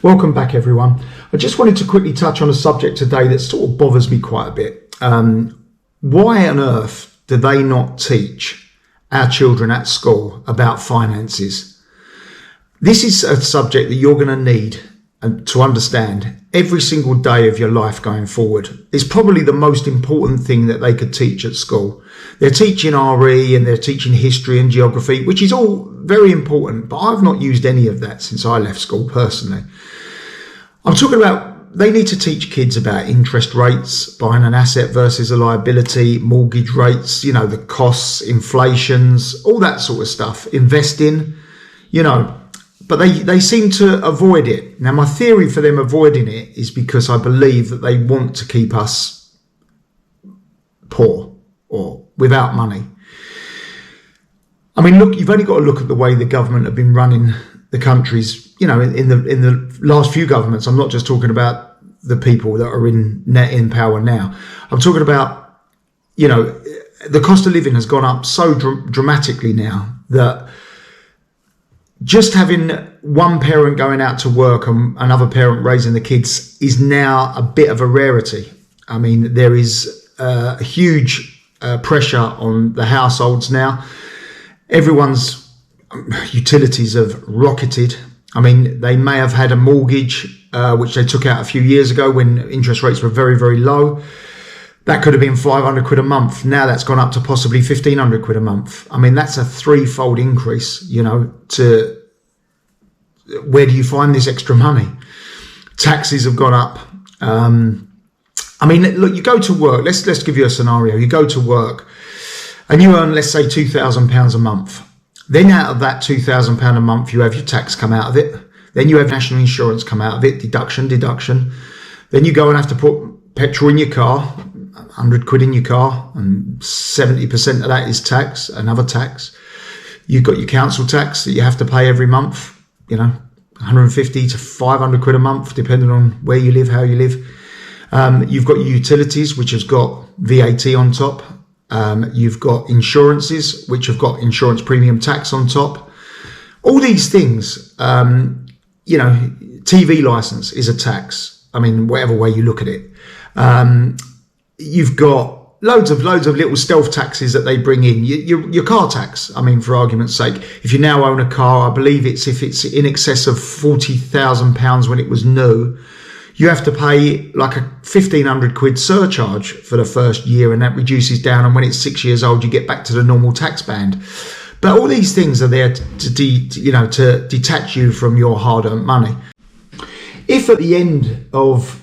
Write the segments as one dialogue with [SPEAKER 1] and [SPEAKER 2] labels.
[SPEAKER 1] Welcome back, everyone. I just wanted to quickly touch on a subject today that sort of bothers me quite a bit. Why on earth do they not teach our children at school about finances? This is a subject that you're going to need to understand every single day of your life going forward. It's probably the most important thing that they could teach at school. They're teaching RE and they're teaching history and geography, which is all very important, but I've not used any of that since I left school personally. I'm talking about they need to teach kids about interest rates, buying an asset versus a liability, mortgage rates, the costs, inflations, all that sort of stuff, investing, but they seem to avoid it. Now, my theory for them avoiding it is because I believe that they want to keep us poor or without money. I mean, look, you've only got to look at the way the government have been running the countries, in the last few governments. I'm not just talking about the people that are in power now. I'm talking about, the cost of living has gone up so dramatically now that just having one parent going out to work and another parent raising the kids is now a bit of a rarity. I mean, there is a huge pressure on the households now. Everyone's utilities have rocketed. I mean, they may have had a mortgage, which they took out a few years ago when interest rates were very, very low. That could have been 500 quid a month. Now that's gone up to possibly 1,500 quid a month. I mean, that's a threefold increase, to where do you find this extra money? Taxes have gone up. I mean, look, you go to work. Let's give you a scenario. You go to work and you earn, let's say, £2,000 a month. Then out of that £2,000 a month, you have your tax come out of it. Then you have national insurance come out of it, deduction. Then you go and have to put petrol in your car, 100 quid in your car, and 70% of that is tax, another tax. You've got your council tax that you have to pay every month, 150 to 500 quid a month, depending on where you live, how you live. You've got your utilities, which has got VAT on top. You've got insurances, which have got insurance premium tax on top. All these things, TV license is a tax. I mean, whatever way you look at it. You've got loads of little stealth taxes that they bring in. Your car tax, I mean, for argument's sake, if you now own a car, I believe if it's in excess of £40,000 when it was new, you have to pay like a 1,500 quid surcharge for the first year, and that reduces down. And when it's 6 years old, you get back to the normal tax band. But all these things are there to detach you from your hard-earned money. If at the end of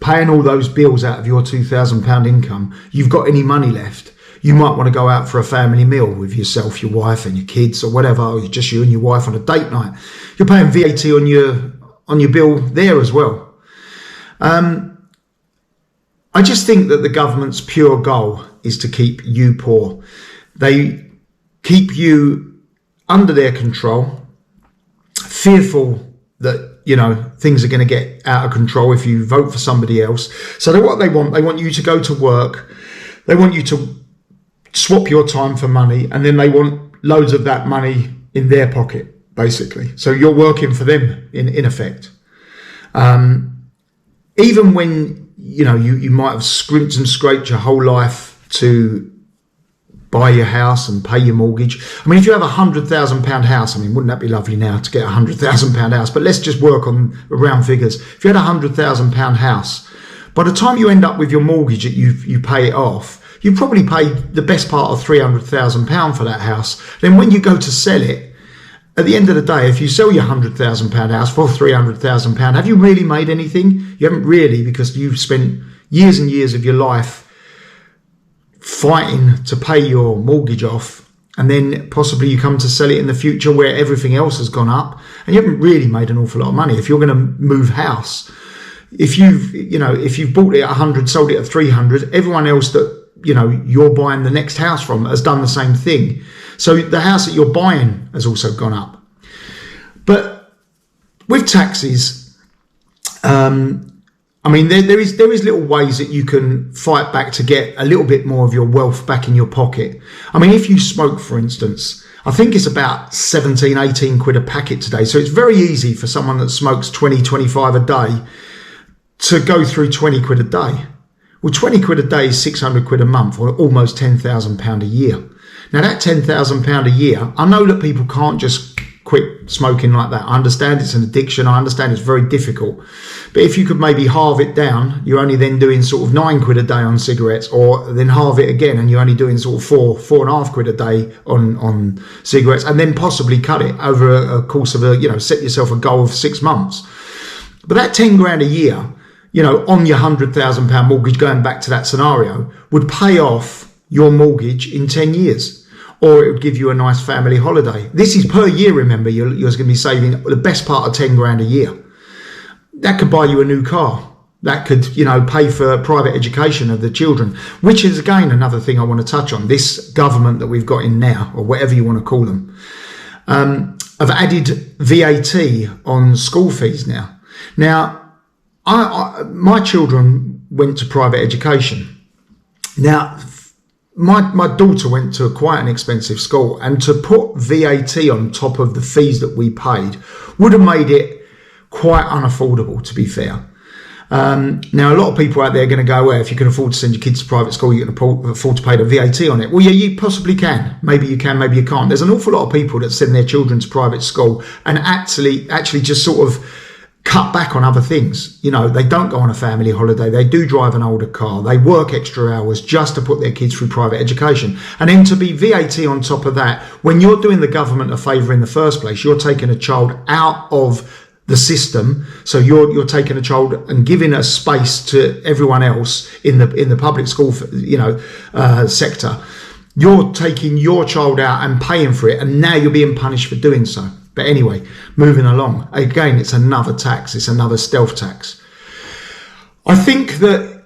[SPEAKER 1] paying all those bills out of your £2,000 income, you've got any money left, you might want to go out for a family meal with yourself, your wife and your kids or whatever, or just you and your wife on a date night. You're paying VAT on your bill there as well. I just think that the government's pure goal is to keep you poor. They keep you under their control, fearful that, things are going to get out of control if you vote for somebody else. So they want you to go to work. They want you to swap your time for money, and then they want loads of that money in their pocket, basically. So you're working for them in effect. Even when, you might have scrimped and scraped your whole life to buy your house and pay your mortgage. I mean, if you have £100,000 house, I mean, wouldn't that be lovely now to get £100,000 house? But let's just work on round figures. If you had £100,000 house, by the time you end up with your mortgage that you pay it off, you probably paid the best part of £300,000 for that house. Then when you go to sell it, at the end of the day, if you sell your £100,000 house for £300,000, have you really made anything? You haven't really, because you've spent years and years of your life fighting to pay your mortgage off, and then possibly you come to sell it in the future where everything else has gone up, and you haven't really made an awful lot of money. If you're going to move house, if you've bought it at 100, sold it at 300, everyone else that you're buying the next house from has done the same thing. So the house that you're buying has also gone up. But with taxes, I mean, there is little ways that you can fight back to get a little bit more of your wealth back in your pocket. I mean, if you smoke, for instance, I think it's about 17, 18 quid a packet today. So it's very easy for someone that smokes 20, 25 a day to go through 20 quid a day. Well, 20 quid a day is 600 quid a month, or almost £10,000 a year. Now, that £10,000 a year, I know that people can't just quit smoking like that. I understand it's an addiction. I understand it's very difficult. But if you could maybe halve it down, you're only then doing sort of 9 quid a day on cigarettes, or then halve it again and you're only doing sort of 4.5 quid a day on cigarettes, and then possibly cut it over a course of set yourself a goal of 6 months. But that 10 grand a year, on your £100,000 mortgage, going back to that scenario, would pay off your mortgage in 10 years. Or it would give you a nice family holiday. This is per year, remember. You're going to be saving the best part of 10 grand a year. That could buy you a new car. That could, pay for private education of the children, which is, again, another thing I want to touch on. This government that we've got in now, or whatever you want to call them, have added VAT on school fees now. Now, my children went to private education. Now, my daughter went to quite an expensive school, and to put VAT on top of the fees that we paid would have made it quite unaffordable, to be fair. Now, a lot of people out there are going to go, well, if you can afford to send your kids to private school, you can afford to pay the VAT on it. Well, yeah, you possibly can. Maybe you can, maybe you can't. There's an awful lot of people that send their children to private school and actually just sort of cut back on other things. They don't go on a family holiday. They do drive an older car. They work extra hours just to put their kids through private education. And then to be VAT on top of that, when you're doing the government a favour in the first place, you're taking a child out of the system. So you're taking a child and giving a space to everyone else in the public school, sector. You're taking your child out and paying for it, and now you're being punished for doing so. But anyway, moving along. Again, it's another tax. It's another stealth tax. I think that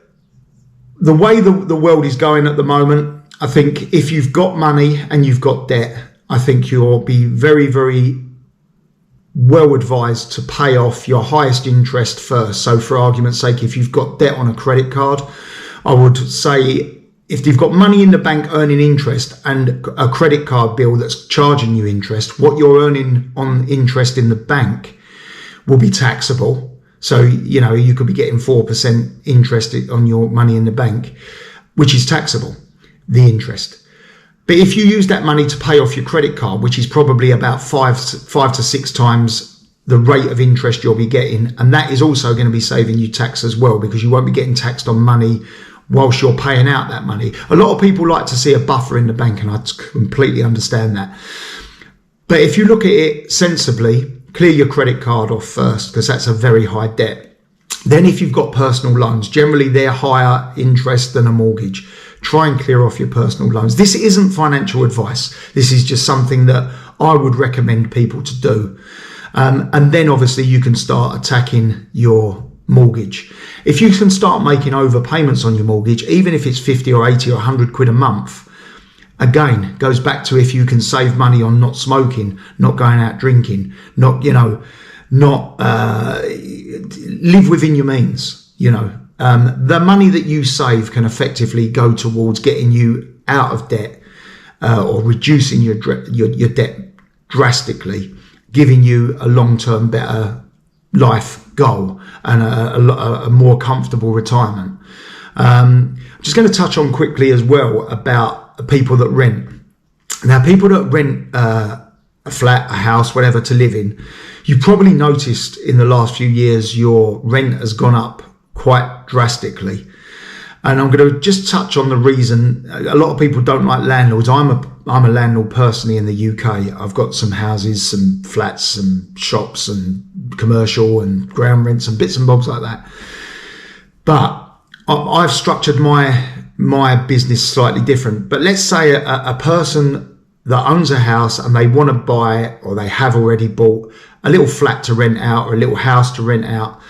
[SPEAKER 1] the way the world is going at the moment, I think if you've got money and you've got debt, I think you'll be very, very well advised to pay off your highest interest first. So for argument's sake, if you've got debt on a credit card, I would say if you've got money in the bank earning interest and a credit card bill that's charging you interest, what you're earning on interest in the bank will be taxable. So, you could be getting 4% interest on your money in the bank, which is taxable, the interest. But if you use that money to pay off your credit card, which is probably about five to six times the rate of interest you'll be getting, and that is also going to be saving you tax as well, because you won't be getting taxed on money whilst you're paying out that money. A lot of people like to see a buffer in the bank, and I completely understand that. But if you look at it sensibly, clear your credit card off first, because that's a very high debt. Then if you've got personal loans, generally they're higher interest than a mortgage. Try and clear off your personal loans. This isn't financial advice. This is just something that I would recommend people to do. And then obviously you can start attacking your mortgage. If you can start making overpayments on your mortgage, even if it's 50 or 80 or 100 quid a month, again, goes back to if you can save money on not smoking, not going out drinking, not live within your means, the money that you save can effectively go towards getting you out of debt, or reducing your debt drastically, giving you a long-term better life goal and a more comfortable retirement. I'm just going to touch on quickly as well about people that rent. Now, people that rent a flat, a house, whatever, to live in, you probably noticed in the last few years your rent has gone up quite drastically. And I'm going to just touch on the reason. A lot of people don't like landlords. I'm a landlord personally in the UK. I've got some houses, some flats, some shops and commercial and ground rents and bits and bobs like that. But I've structured my business slightly different. But let's say a person that owns a house and they want to buy, or they have already bought, a little flat to rent out or a little house to rent out.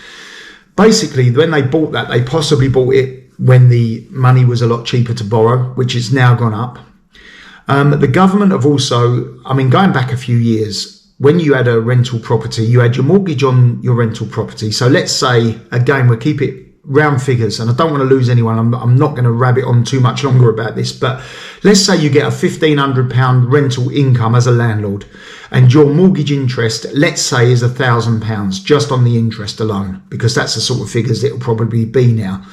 [SPEAKER 1] Basically, when they bought that, they possibly bought it when the money was a lot cheaper to borrow, which has now gone up. The government have also, going back a few years, when you had a rental property, you had your mortgage on your rental property. So let's say, again, we'll keep it round figures, and I don't want to lose anyone. I'm not going to rabbit on too much longer about this, but let's say you get a £1,500 rental income as a landlord, and your mortgage interest, let's say, is £1,000 just on the interest alone, because that's the sort of figures it'll probably be now.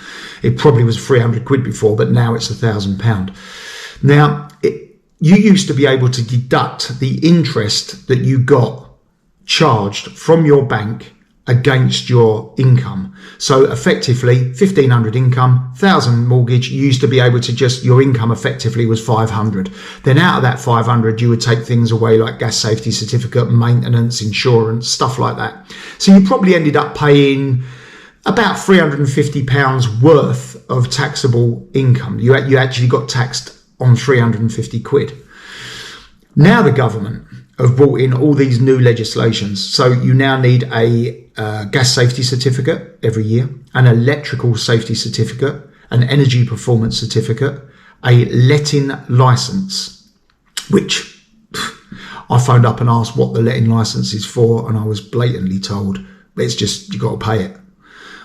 [SPEAKER 1] It probably was 300 quid before, but now it's £1,000. Now, you used to be able to deduct the interest that you got charged from your bank against your income. So effectively 1,500 income, 1,000 mortgage, you used to be able to just, your income effectively was 500. Then out of that 500, you would take things away like gas safety certificate, maintenance, insurance, stuff like that. So you probably ended up paying about £350 worth of taxable income. You actually got taxed on 350 quid. Now the government have brought in all these new legislations. So you now need a gas safety certificate every year, an electrical safety certificate, an energy performance certificate, a letting license, which I phoned up and asked what the letting license is for, and I was blatantly told, it's just, you got to pay it.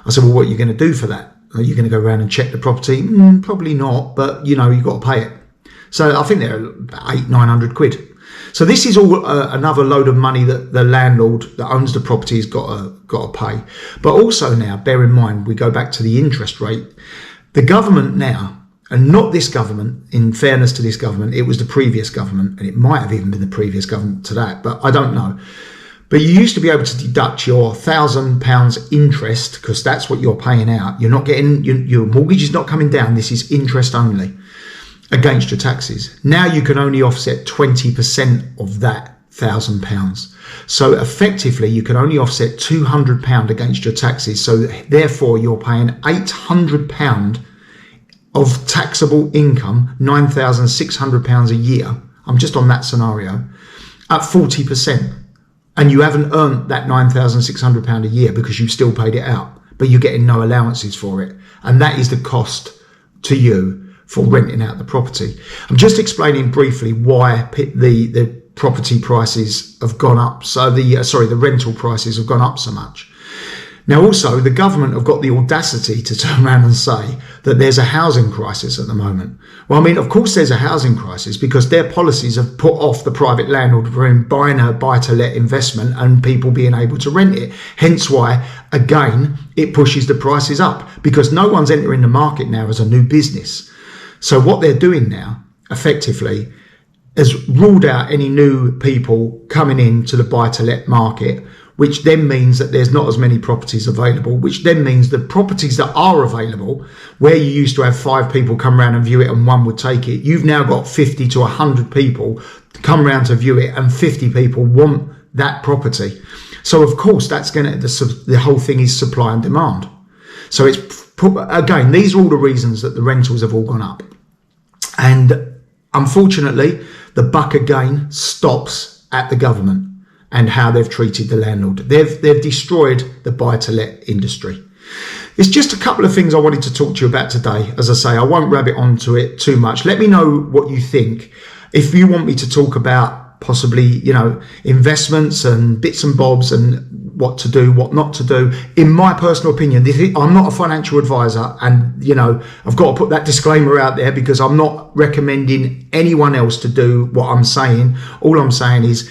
[SPEAKER 1] I said, well, what are you going to do for that? Are you going to go around and check the property? Probably not, but you got to pay it. So I think they're about 800-900 quid. So this is all another load of money that the landlord that owns the property has got to pay. But also now, bear in mind, we go back to the interest rate. The government now, and not this government, in fairness to this government, it was the previous government, and it might have even been the previous government to that, but I don't know. But you used to be able to deduct your £1,000 interest, because that's what you're paying out. You're not getting, your mortgage is not coming down. This is interest only against your taxes. Now you can only offset 20% of that £1,000. So effectively you can only offset £200 against your taxes. So therefore you're paying £800 of taxable income, £9,600 a year. I'm just on that scenario at 40%. And you haven't earned that £9,600 a year because you've still paid it out, but you're getting no allowances for it. And that is the cost to you for renting out the property. I'm just explaining briefly why the property prices have gone up. So the rental prices have gone up so much. Now, also, the government have got the audacity to turn around and say that there's a housing crisis at the moment. Well, I mean, of course there's a housing crisis because their policies have put off the private landlord from buying a buy-to-let investment and people being able to rent it. Hence why, again, it pushes the prices up because no one's entering the market now as a new business. So what they're doing now, effectively, has ruled out any new people coming into the buy-to-let market, which then means that there's not as many properties available, which then means the properties that are available, where you used to have 5 people come around and view it and 1 would take it, you've now got 50 to 100 people come around to view it and 50 people want that property. So of course that's the whole thing is supply and demand. So it's, again, these are all the reasons that the rentals have all gone up. And unfortunately, the buck again stops at the government and how they've treated the landlord. They've destroyed the buy-to-let industry. It's just a couple of things I wanted to talk to you about today. As I say, I won't rabbit onto it too much. Let me know what you think. If you want me to talk about possibly, investments and bits and bobs and what to do, what not to do. In my personal opinion, I'm not a financial advisor, and I've got to put that disclaimer out there because I'm not recommending anyone else to do what I'm saying. All I'm saying is,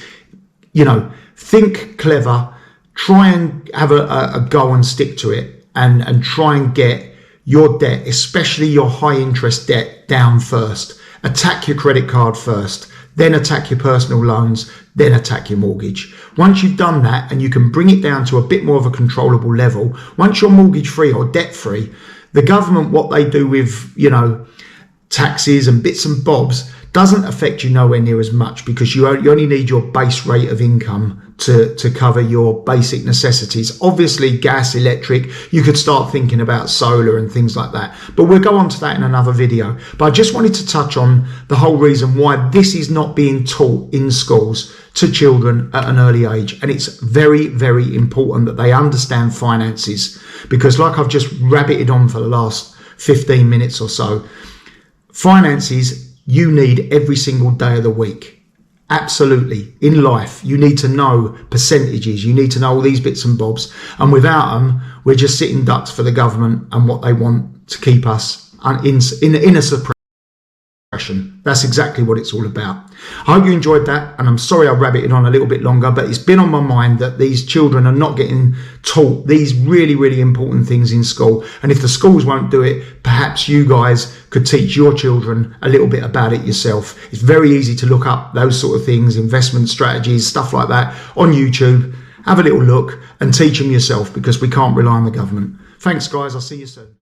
[SPEAKER 1] think clever, try and have a go and stick to it, and try and get your debt, especially your high interest debt, down first. Attack your credit card first, then attack your personal loans, then attack your mortgage. Once you've done that and you can bring it down to a bit more of a controllable level, once you're mortgage free or debt free, the government, what they do with, taxes and bits and bobs doesn't affect you nowhere near as much because you only need your base rate of income to cover your basic necessities. Obviously, gas, electric, you could start thinking about solar and things like that. But we'll go on to that in another video. But I just wanted to touch on the whole reason why this is not being taught in schools to children at an early age. And it's very, very important that they understand finances because like I've just rabbited on for the last 15 minutes or so, finances you need every single day of the week. Absolutely. In life, you need to know percentages. You need to know all these bits and bobs. And without them, we're just sitting ducks for the government and what they want to keep us in a suppression. That's exactly what it's all about. I hope you enjoyed that, and I'm sorry I rabbited on a little bit longer, but it's been on my mind that these children are not getting taught these really, really important things in school. And if the schools won't do it, perhaps you guys could teach your children a little bit about it yourself. It's very easy to look up those sort of things, investment strategies, stuff like that on YouTube. Have a little look and teach them yourself, because we can't rely on the government. Thanks, guys. I'll see you soon.